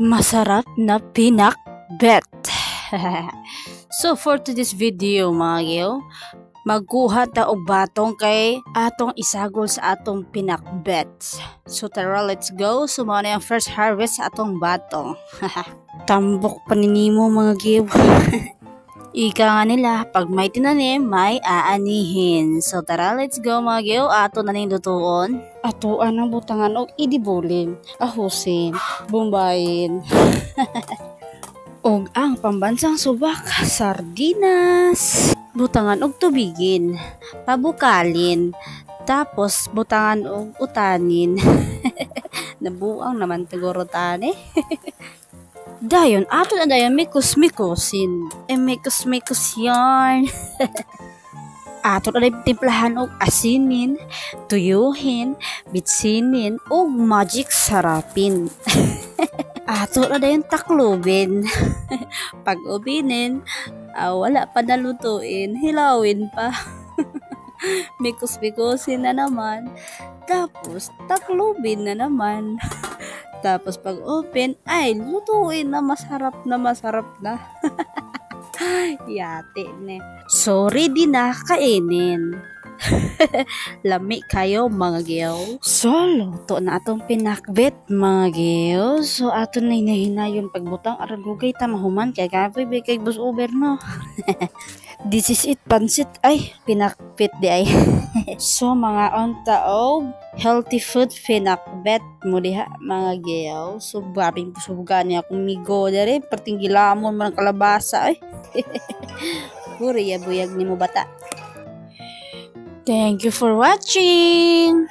Masarap na pinakbet. So for today's video mga gyo, magkuha ta og batong kay atong isagol sa atong pinakbet. So tara, let's go. Sumao na yung first harvest sa atong batong. Tambok paninimo mga gyo. Ika nga nila, pag may tinanim, may aanihin. So tara, let's go mga gyo. Ato na ning lutuon. Atuan ang butangan og idibulin, ahusin, bombayin. Og ang pambansang subak, sardinas. Butangan og tubigin, pabukalin, tapos butangan og utanin. Nabuang naman siguro tani. Dayon, ato na dayon mikus-mikusin. Mikus-mikus yarn. Ato na dayon timplahan og asinin, tuyuhin, bitsinin, og magic sarapin. Ato na dayon taklubin. Pag ubinin, wala pa nalutuin, hilawin pa. Mikus-mikusin na naman. Tapos, taklubin na naman. Tapos pag open, ay lutuin na masarap na. Yate ne. So, ready na kainin. Lami kayo mga gyaw. So, luto na atong pinakbet mga gyaw. So, ato na hinahinayon pagbutang aragugay tamahuman kay kapoy kay bus over no. This is it, pansit ay pinakbet di ay. So, mga ontaog healthy food pinakbet mo diha mga gyaw. So, babing pusugan niya akong migo dere pertinggilamon man kalabasa ay. Puri ya buyag ni mo bata. Thank you for watching.